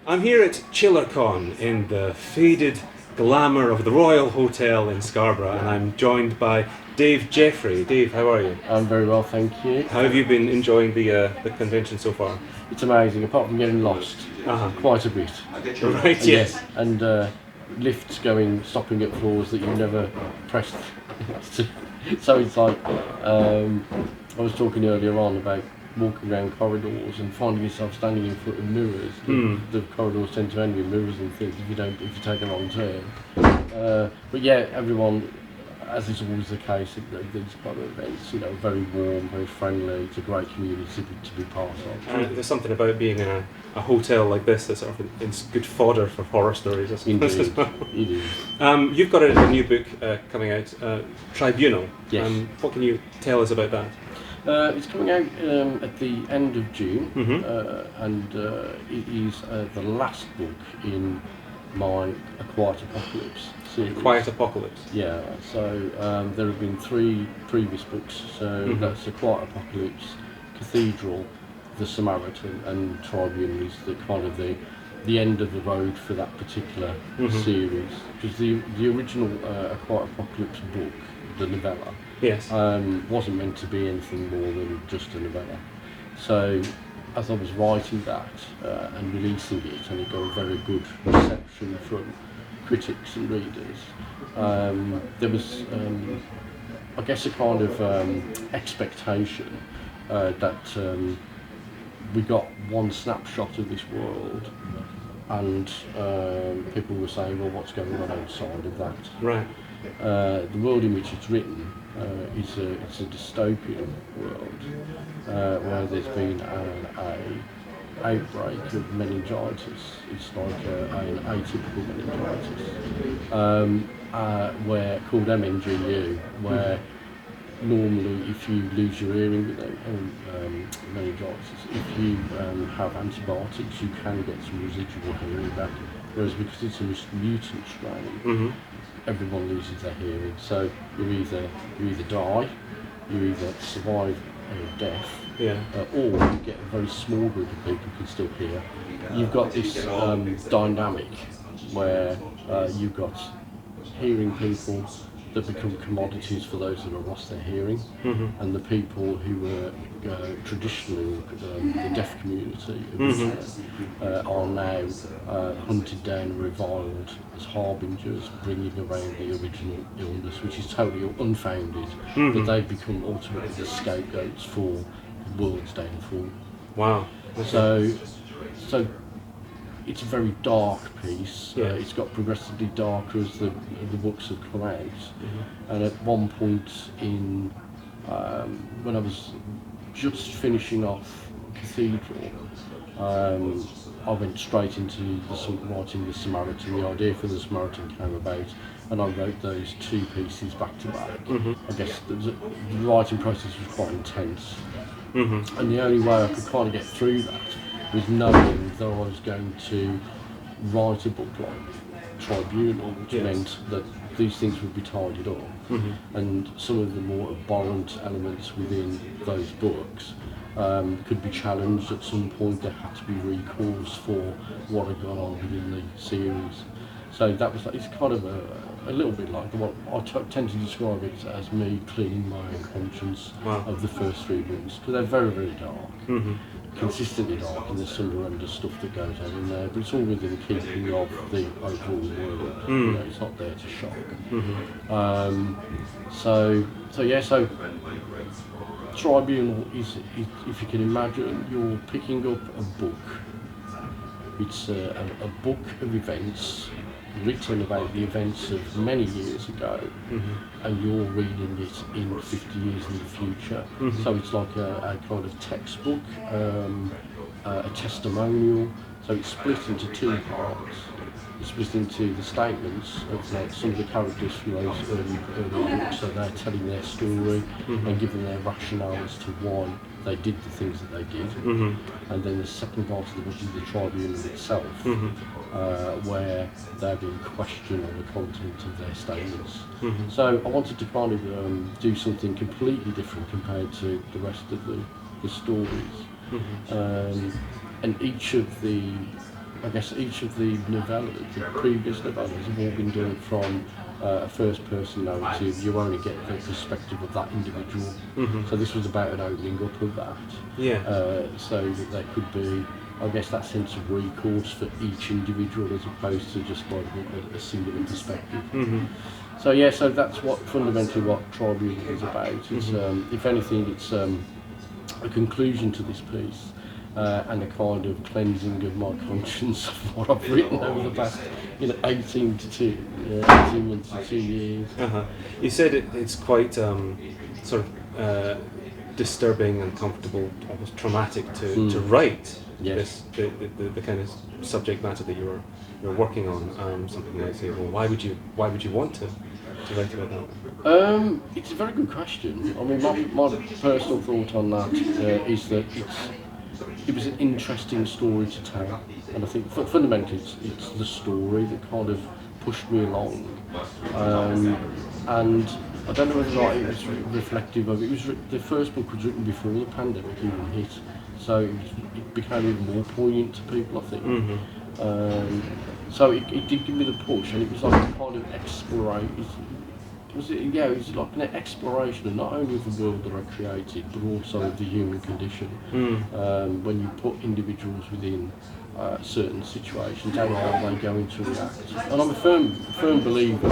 I'm here at ChillerCon in the faded glamour of the Royal Hotel in Scarborough, and I'm joined by Dave Jeffery. Dave, how are you? I'm very well, thank you. How have you been enjoying the convention so far? It's amazing, apart from getting lost quite a bit. Right, yes. And lifts stopping at floors that you never pressed. So it's like, I was talking earlier on about walking around corridors and finding yourself standing in front of mirrors. The corridors tend to end with mirrors and things if you take a wrong turn. But yeah, everyone, as is always the case at these kind of events, very warm, very friendly. It's a great community to be part of. And there's something about being in a hotel like this that sort of is good fodder for horror stories, I suppose. Indeed, it is. You've got a new book coming out, TRIBUNAL. Yes. What can you tell us about that? It's coming out at the end of June, and it is the last book in my A Quiet Apocalypse series. Quiet Apocalypse? Yeah, so there have been 3 previous books, so that's A Quiet Apocalypse, Cathedral, The Samaritan, and Tribunal is the end of the road for that particular series. Because the original A Quiet Apocalypse book, the novella, yes, wasn't meant to be anything more than just a novella. So as I was writing that and releasing it, and it got a very good reception from critics and readers, there was, I guess, a kind of expectation that we got one snapshot of this world, and people were saying, well, what's going on outside of that? right. The world in which it's written it's a dystopian world where there's been an outbreak of meningitis. It's like an atypical meningitis, where called MNGU, where normally if you lose your hearing with meningitis, if you have antibiotics, you can get some residual hearing back. Whereas because it's a mutant strain, everyone loses their hearing. So you either die, you either survive death, or you get a very small group of people who can still hear. You've got this dynamic where you've got hearing people that become commodities for those that have lost their hearing, and the people who were traditionally the deaf community are now hunted down and reviled as harbingers, bringing around the original illness, which is totally unfounded, but they've become ultimately the scapegoats for the world's downfall. Wow. So it's a very dark piece. It's got progressively darker as the books have come out. And at one point in when I was just finishing off Cathedral, I went straight into writing The Samaritan. The idea for The Samaritan came about, and I wrote those 2 pieces back to back. I guess the writing process was quite intense, and the only way I could kind of get through that was knowing that I was going to write a book like Tribunal, which meant that these things would be tidied up, and some of the more abhorrent elements within those books could be challenged at some point. There had to be recourse for what had gone on within the series. So that was it's kind of a little bit like what I tend to describe it as me cleaning my own conscience of the first 3 books, because they're very, very dark. Consistently dark, and there's some horrendous stuff that goes on in there, but it's all within keeping of the overall world. It's not there to shock. So Tribunal is, if you can imagine, you're picking up a book. It's a book of events written about the events of many years ago, and you're reading it in 50 years in the future. So it's like a kind of textbook, a testimonial. So it's split into 2 parts. It's split into the statements of some of the characters from those early books, so they're telling their story and giving their rationale as to why they did the things that they did. And then the second part of the book is the tribunal itself, where they're being questioned on the content of their statements. So I wanted to kind of do something completely different compared to the rest of the stories. And each of the I guess each of the novellas, the previous novellas, have all been done from a first-person narrative. You only get the perspective of that individual. So this was about an opening up of that. Yeah. So that there could be, I guess, that sense of recourse for each individual as opposed to just like a singular perspective. So yeah, so that's what fundamentally what Tribunal is about. It's, if anything, it's a conclusion to this piece. And a kind of cleansing of my conscience of what I've written over the past 18 months to 2 years. You said it's quite sort of disturbing, uncomfortable, almost traumatic to write Yes. the kind of subject matter that you're working on. Something like, say, well, why would you want to write about that? It's a very good question. I mean, my personal thought on that is that it was an interesting story to tell, and I think fundamentally it's the story that kind of pushed me along, and I don't know whether it was reflective of it. The first book was written before the pandemic even hit, so it became even more poignant to people, I think. So it did give me the push, and it was like a kind of exploration. It was like an exploration of not only of the world that I created, but also of the human condition. When you put individuals within certain situations, how are they going to react? And I'm a firm believer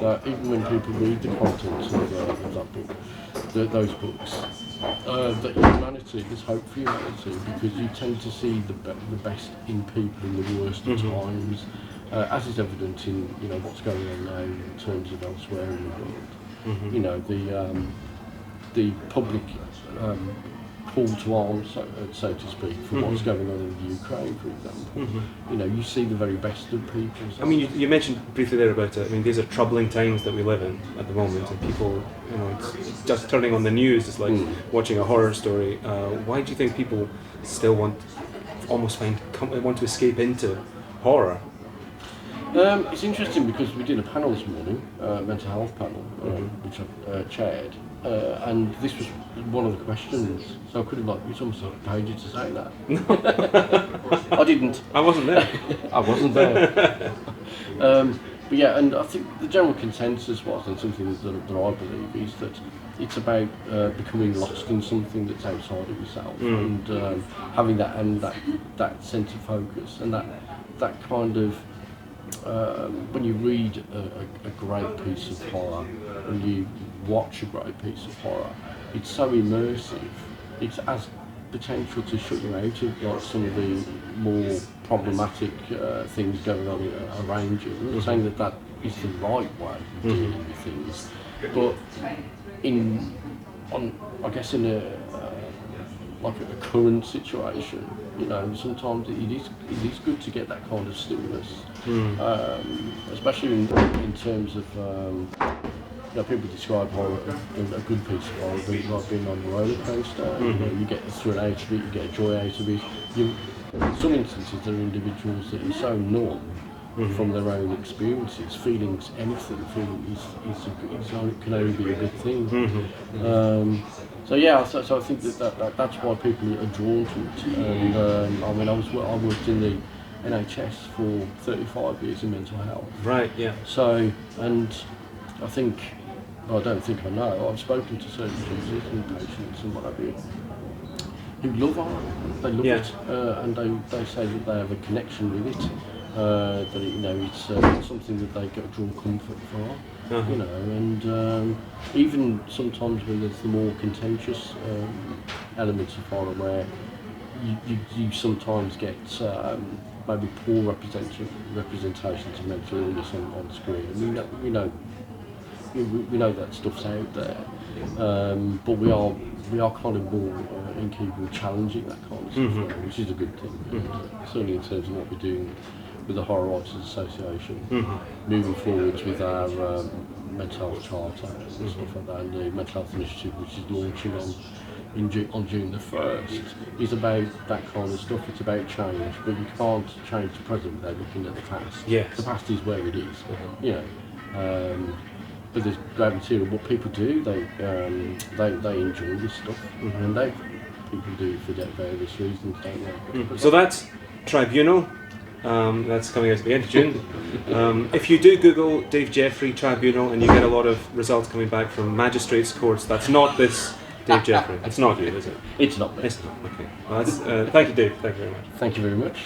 that even when people read the contents of that book, those books, that humanity, there's hope for humanity, because you tend to see the best in people in the worst of times. As is evident in what's going on now in terms of elsewhere in the world. The public call to arms, so to speak, for what's going on in the Ukraine, for example. You see the very best of people. I mean, you mentioned briefly there about it. I mean, these are troubling times that we live in at the moment, and people, it's just turning on the news. It's like watching a horror story. Why do you think people still want to escape into horror? It's interesting because we did a panel this morning, mental health panel, which I chaired, and this was one of the questions. So I could have it's almost like paid you to say that. I didn't. I wasn't there. I wasn't there. But yeah, and I think the general consensus was, and something that I believe, is that it's about becoming lost in something that's outside of yourself, and having that sense of focus, and that kind of. When you read a great piece of horror, when you watch a great piece of horror, it's so immersive. It has potential to shut you out of some of the more problematic things going on around you. I'm not saying that is the right way of dealing with things, but in a current situation, sometimes it is good to get that kind of stillness, especially in terms of people describe horror, a good piece of horror being like being on a roller coaster. You get a thrill out of it, you get a joy out of it. In some instances, there are individuals that are so numb from their own experiences, feelings, anything, it can only be a good thing. So I think that's why people are drawn to it. And I worked in the NHS for 35 years in mental health. Right. Yeah. So, and I know, I've spoken to certain users and patients and whatever who love art. They love it, and they say that they have a connection with it. That it's something that they get draw comfort from. And even sometimes when there's the more contentious elements of horror where you sometimes get maybe poor representations of mental illness on screen. And we know that stuff's out there, but we are kind of more incapable of challenging that kind of stuff, which is a good thing. Certainly in terms of what we're doing with the Horror Writers Association, moving forwards with our mental health charter and stuff like that, and the mental health initiative, which is launching on June the 1st, is about that kind of stuff. It's about change, but you can't change the present without looking at the past. Yes. The past is where it is, but there's great material. What people do, they enjoy this stuff, and people do it for various reasons, don't they? So that's Tribunal. That's coming out at the end of June. If you do Google Dave Jeffery Tribunal and you get a lot of results coming back from magistrates' courts, that's not this Dave Jeffery. It's not you, is it? It's not me. It's not. Okay. Well, that's, thank you, Dave. Thank you very much. Thank you very much.